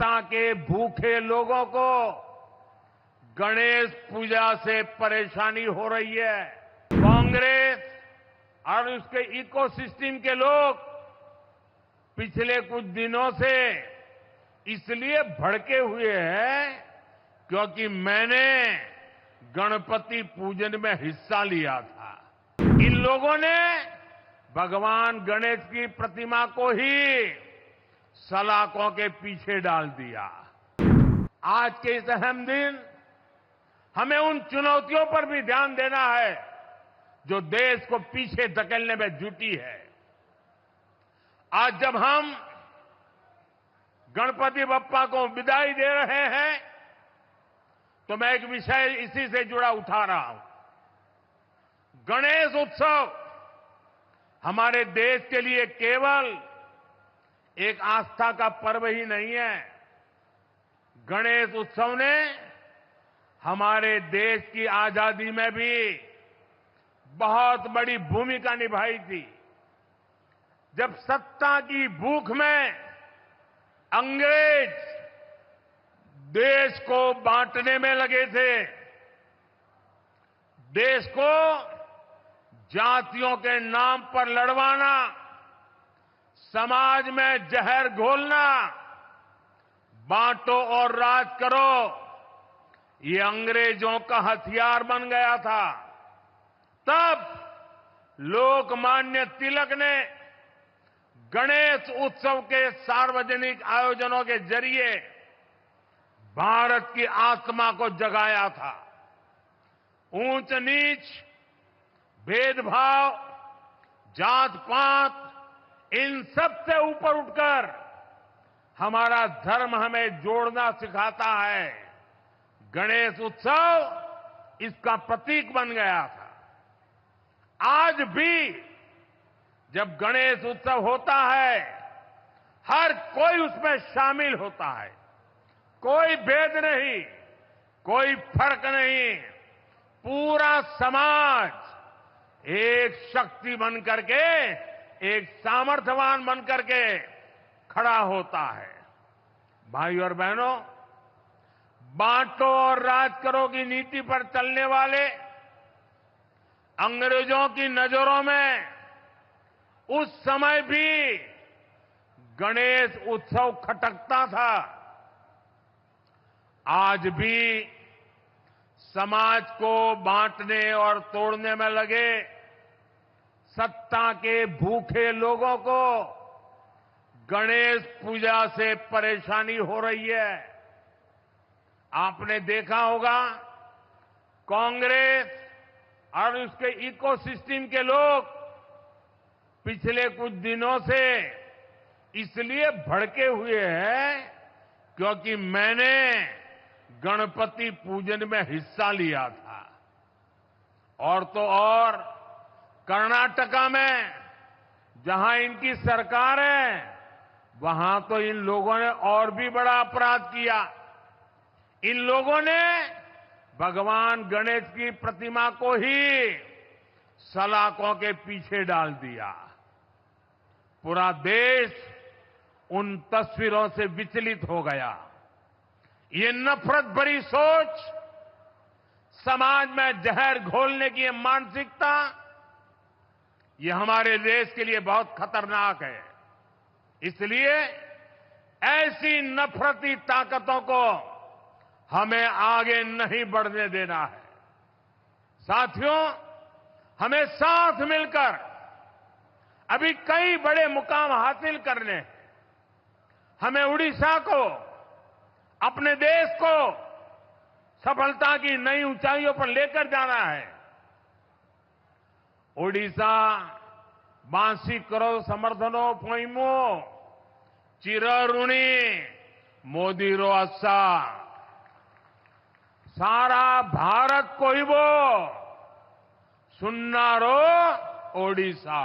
सत्ता के भूखे लोगों को गणेश पूजा से परेशानी हो रही है। कांग्रेस और उसके इकोसिस्टम के लोग पिछले कुछ दिनों से इसलिए भड़के हुए हैं क्योंकि मैंने गणपति पूजन में हिस्सा लिया था। इन लोगों ने भगवान गणेश की प्रतिमा को ही सलाखों के पीछे डाल दिया। आज के इस अहम दिन हमें उन चुनौतियों पर भी ध्यान देना है जो देश को पीछे धकेलने में जुटी है। आज जब हम गणपति बप्पा को विदाई दे रहे हैं तो मैं एक विषय इसी से जुड़ा उठा रहा हूं। गणेश उत्सव हमारे देश के लिए केवल एक आस्था का पर्व ही नहीं है। गणेश उत्सव ने हमारे देश की आजादी में भी बहुत बड़ी भूमिका निभाई थी। जब सत्ता की भूख में अंग्रेज देश को बांटने में लगे थे, देश को जातियों के नाम पर लड़वाना, समाज में जहर घोलना, बांटो और राज करो, ये अंग्रेजों का हथियार बन गया था। तब लोकमान्य तिलक ने गणेश उत्सव के सार्वजनिक आयोजनों के जरिए भारत की आत्मा को जगाया था। ऊंच नीच, भेदभाव, जात पात, इन सब से ऊपर उठकर हमारा धर्म हमें जोड़ना सिखाता है। गणेश उत्सव इसका प्रतीक बन गया था। आज भी जब गणेश उत्सव होता है, हर कोई उसमें शामिल होता है। कोई भेद नहीं, कोई फर्क नहीं। पूरा समाज एक शक्ति बन करके, एक सामर्थ्यवान बन करके खड़ा होता है। भाई और बहनों, बांटो और राज करो की नीति पर चलने वाले अंग्रेजों की नजरों में उस समय भी गणेश उत्सव खटकता था। आज भी समाज को बांटने और तोड़ने में लगे सत्ता के भूखे लोगों को गणेश पूजा से परेशानी हो रही है। आपने देखा होगा, कांग्रेस और उसके इकोसिस्टम के लोग पिछले कुछ दिनों से इसलिए भड़के हुए हैं क्योंकि मैंने गणपति पूजन में हिस्सा लिया था। और तो और कर्नाटका में जहां इनकी सरकार है, वहां तो इन लोगों ने और भी बड़ा अपराध किया। इन लोगों ने भगवान गणेश की प्रतिमा को ही सलाखों के पीछे डाल दिया। पूरा देश उन तस्वीरों से विचलित हो गया। ये नफरत भरी सोच, समाज में जहर घोलने की ये मानसिकता, ये हमारे देश के लिए बहुत खतरनाक है। इसलिए ऐसी नफरती ताकतों को हमें आगे नहीं बढ़ने देना है। साथियों, हमें साथ मिलकर अभी कई बड़े मुकाम हासिल करने हैं। हमें उड़ीसा को, अपने देश को सफलता की नई ऊंचाइयों पर लेकर जाना है। ओडिशा बांसी करो समर्थनो पोइमो चिरऋणी मोदी रो अस्सा सारा भारत को ही वो सुन्ना रो ओडिशा।